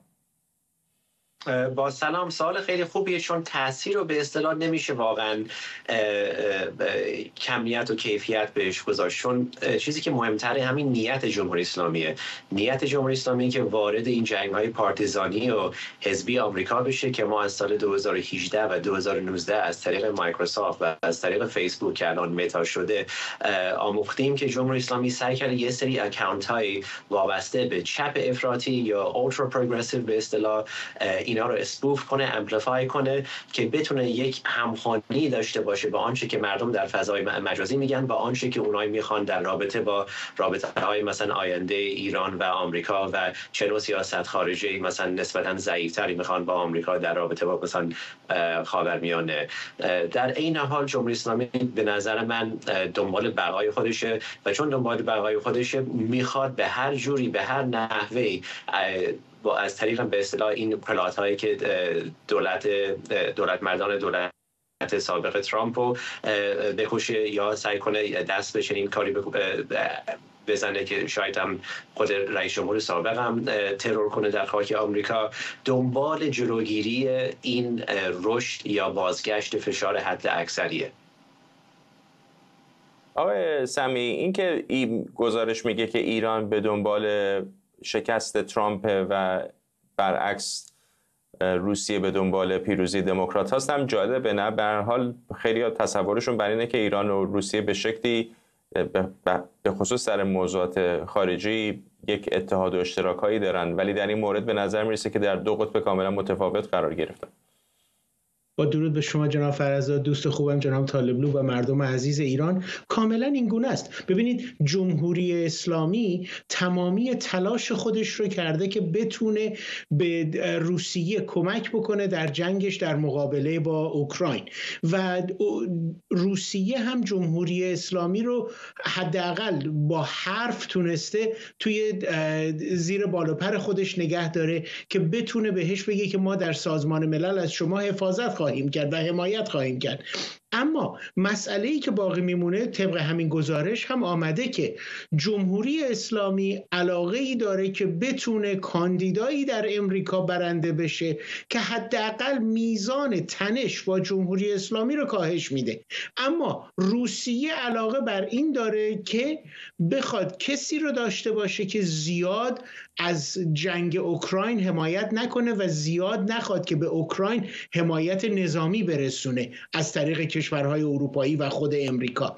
با سلام، سوال خیلی خوبیه، چون تاثیر رو به اصطلاح نمیشه واقعا کمیت و کیفیت بهش گذاشت، چون چیزی که مهمتره همین نیت جمهوری اسلامیه. نیت جمهوری اسلامی که وارد این جنگ‌های پارتیزانی و حزبی آمریکا بشه که ما از سال 2018 و 2019 از طریق مایکروسافت و از طریق فیسبوک که الان متا شده آموختیم که جمهوری اسلامی سعی کرده یه سری اکانت‌های وابسته به چپ افراطی یا اولترا پروگرسیو به اصطلاح اینا رو اسپوف کنه، امپلیفای کنه که بتونه یک همخوانی داشته باشه با آنچه که مردم در فضای مجازی میگن با آنچه که اونایی میخوان در رابطه با رابطه‌های مثلا آینده ایران و آمریکا و چه نوع سیاست خارجی مثلا نسبتاً ضعیف‌تری میخوان با آمریکا در رابطه با مثلا خاورمیانه. در این حال جمهوری اسلامی به نظر من دنبال بقای خودشه و چون دنبال بقای خودشه میخواد به هر جوری به هر نحوی با از طریق به اصطلاح این پلات‌هایی که دولت مردان دولت سابق ترامپ رو بکشه یا سعی کنه دست به چنین کاری بزنه که شاید هم خود رئیس جمهور سابق هم ترور کنه در خاک آمریکا، دنبال جلوگیری این رشد یا بازگشت فشار حد اکثریه. آقای سمیعی، این که این گزارش میگه که ایران به دنبال شکست ترامپ و برعکس روسیه به دنبال پیروزی دموکرات هست هم جالبه، نه؟ به هر حال خیلی تصورشون بر اینه که ایران و روسیه به شکلی به خصوص در موضوعات خارجی یک اتحاد و اشتراکایی دارن، ولی در این مورد به نظر میرسه که در دو قطب کاملا متفاوت قرار گرفتن. با درود به شما جناب فرزاد، دوست خوبم جناب طالبلو و مردم عزیز ایران. کاملا این گونه است. ببینید جمهوری اسلامی تمامی تلاش خودش رو کرده که بتونه به روسیه کمک بکنه در جنگش در مقابله با اوکراین و روسیه هم جمهوری اسلامی رو حداقل با حرف تونسته توی زیر بالوپر خودش نگه داره که بتونه بهش بگه که ما در سازمان ملل از شما حفاظت خواهیم کرد و حمایت خواهیم کرد. اما مسئله‌ای که باقی میمونه طبق همین گزارش هم آمده که جمهوری اسلامی علاقه‌ای داره که بتونه کاندیدایی در امریکا برنده بشه که حداقل میزان تنش با جمهوری اسلامی رو کاهش میده. اما روسیه علاقه بر این داره که بخواد کسی رو داشته باشه که زیاد از جنگ اوکراین حمایت نکنه و زیاد نخواد که به اوکراین حمایت نظامی برسونه از طریق کشورهای اروپایی و خود امریکا.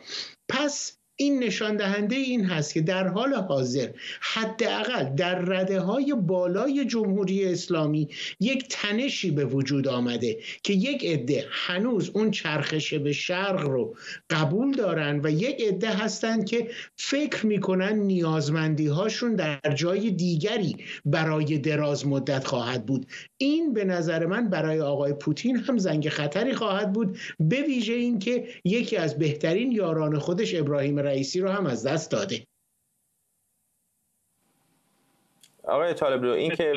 پس این نشان دهنده این هست که در حال حاضر حداقل در رده‌های بالای جمهوری اسلامی یک تنشی به وجود آمده که یک عده هنوز اون چرخش به شرق رو قبول دارن و یک عده هستند که فکر میکنن نیازمندی هاشون در جای دیگری برای دراز مدت خواهد بود. این به نظر من برای آقای پوتین هم زنگ خطری خواهد بود، به ویژه این که یکی از بهترین یاران خودش ابراهیم رئیسی رو هم از دست داده. آقای طالبلو، این که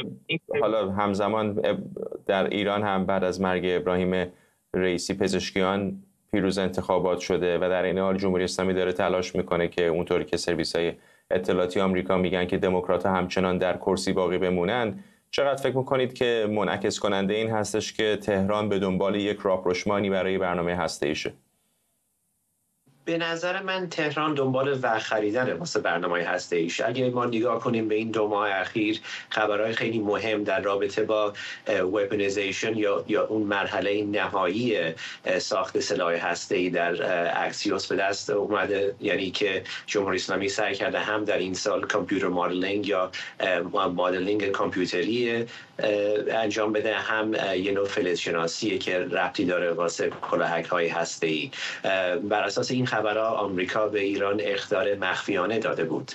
حالا همزمان در ایران هم بعد از مرگ ابراهیم رئیسی پزشکیان پیروز انتخابات شده و در این حال جمهوری اسلامی داره تلاش میکنه که اونطوری که سرویس‌های اطلاعاتی آمریکا میگن که دموکرات‌ها همچنان در کرسی باقی بمونن، چقدر فکر میکنید که منعکس کننده این هستش که تهران به دنبال یک راپروشمانی برای برنامه هسته‌ایشه؟ به نظر من تهران دنبال وقت خریدنه واسه برنامه هسته‌ایش. اگه ما نگاه کنیم به این 2 ماه اخیر، خبرهای خیلی مهم در رابطه با ویپنایزیشن یا اون مرحله نهایی ساخت سلاح هسته‌ای در اکسیوس به دست اومده. یعنی که جمهوری اسلامی سعی کرده هم در این سال کامپیوتر مدلینگ یا مدلینگ کامپیوتری انجام بده، هم یه نوع فلز شناسیه که ربطی داره واسه کلاهک‌های هسته‌ای. بر اساس این خبرها آمریکا به ایران اخطار مخفیانه داده بود.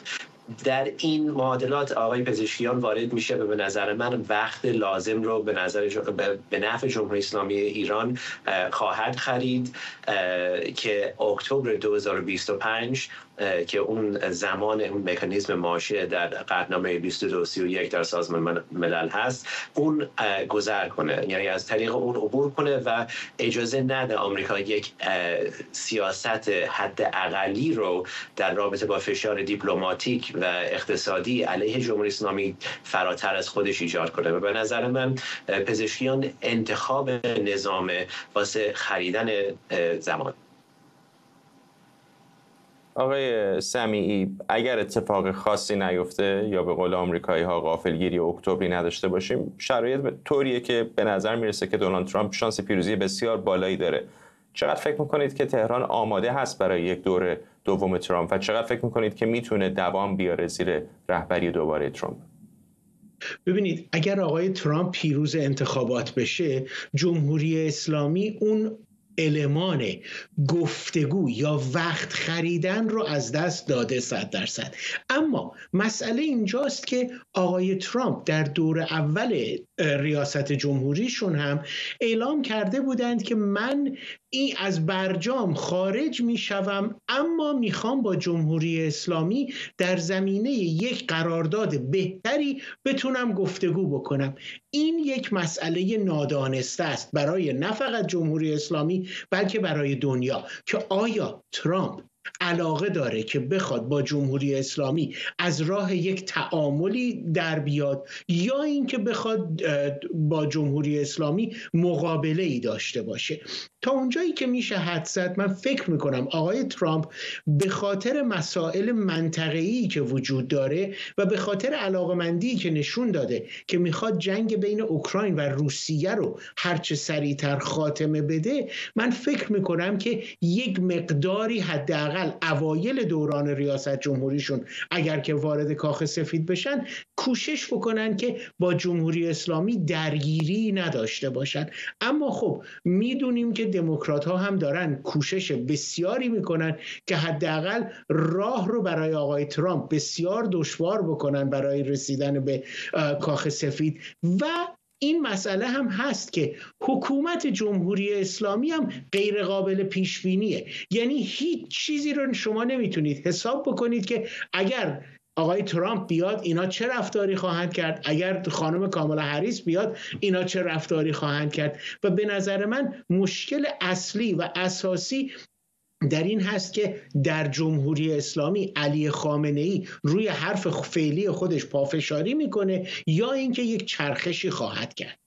در این معادلات آقای پزشکیان وارد میشه و به نظر من وقت لازم رو به نفع جمهوری اسلامی ایران خواهد خرید که اکتبر 2025 که اون زمان اون مکانیزم ماشه در قطعنامه 2231 در سازمان ملل هست، اون گذر کنه، یعنی از طریق اون عبور کنه و اجازه نده آمریکا یک سیاست حد اقلی رو در رابطه با فشار دیپلماتیک و اقتصادی علیه جمهوری اسلامی فراتر از خودش ایجاد کنه. و به نظر من پزشکیان انتخاب نظام واسه خریدن زمان. آقای سمیعی، اگر اتفاق خاصی نیفته یا به قول آمریکایی ها غافلگیری اکتبری نداشته باشیم، شرایط طوریه که به نظر میرسه که دونالد ترامپ شانس پیروزی بسیار بالایی داره. چقدر فکر میکنید که تهران آماده هست برای یک دور دوم ترامپ و چقدر فکر میکنید که میتونه دوام بیاره زیر رهبری دوباره ترامپ؟ ببینید، اگر آقای ترامپ پیروز انتخابات بشه، جمهوری اسلامی اون المان گفتگو یا وقت خریدن رو از دست داده 100%. اما مسئله اینجاست که آقای ترامپ در دور اول ریاست جمهوریشون هم اعلام کرده بودند که من این از برجام خارج می شوم، اما میخوام با جمهوری اسلامی در زمینه یک قرارداد بهتری بتونم گفتگو بکنم. این یک مسئله نادانسته است برای نه فقط جمهوری اسلامی بلکه برای دنیا، که آیا ترامپ علاقه داره که بخواد با جمهوری اسلامی از راه یک تعاملی در بیاد یا اینکه بخواد با جمهوری اسلامی مقابله ای داشته باشه. تا اونجایی که میشه حد زد، من فکر میکنم آقای ترامپ به خاطر مسائل منطقه‌ای که وجود داره و به خاطر علاقمندی که نشون داده که میخواد جنگ بین اوکراین و روسیه رو هرچه سریعتر خاتمه بده، من فکر میکنم که یک مقداری حداقل اوایل دوران ریاست جمهوریشون اگر که وارد کاخ سفید بشن، کوشش بکنن که با جمهوری اسلامی درگیری نداشته باشن. اما خب میدونیم که دموکرات ها هم دارن کوشش بسیاری میکنن که حداقل راه رو برای آقای ترامپ بسیار دشوار بکنن برای رسیدن به کاخ سفید. و این مسئله هم هست که حکومت جمهوری اسلامی هم غیر قابل پیش بینیه. یعنی هیچ چیزی رو شما نمیتونید حساب بکنید که اگر آقای ترامپ بیاد اینا چه رفتاری خواهند کرد، اگر خانم کامالا هریس بیاد اینا چه رفتاری خواهند کرد. و به نظر من مشکل اصلی و اساسی در این هست که در جمهوری اسلامی علی خامنه‌ای روی حرف فعلی خودش پافشاری میکنه یا اینکه یک چرخشی خواهد کرد.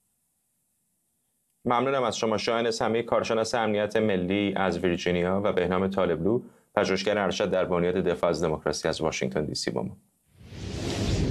ممنونم از شما. شاهین سمیعی، کارشناس امنیت ملی از ویرجینیا، و بهنام طالبلو، پژوهشگر ارشد در بنیاد دفاع از دموکراسی از واشنگتن دی سی با ما.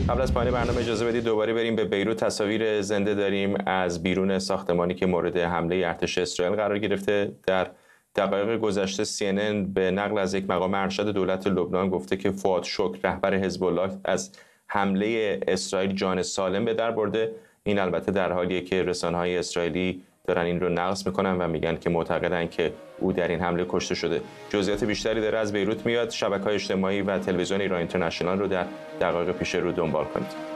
قبل از پایان برنامه اجازه بدید دوباره بریم به بیروت. تصاویر زنده داریم از بیرون ساختمانی که مورد حمله ارتش اسرائیل قرار گرفته. در دقایق گذشته CNN به نقل از یک مقام ارشد دولت لبنان گفته که فؤاد شکر رهبر حزب الله از حمله اسرائیل جان سالم به در برده. این البته در حالیه که رسانه‌های اسرائیلی دارن این رو نقض میکنن و میگن که معتقدن که او در این حمله کشته شده. جزئیات بیشتری داره از بیروت میاد. شبکه‌های اجتماعی و تلویزیون ایران اینترنشنال رو در دقایق پیش رو دنبال کنید.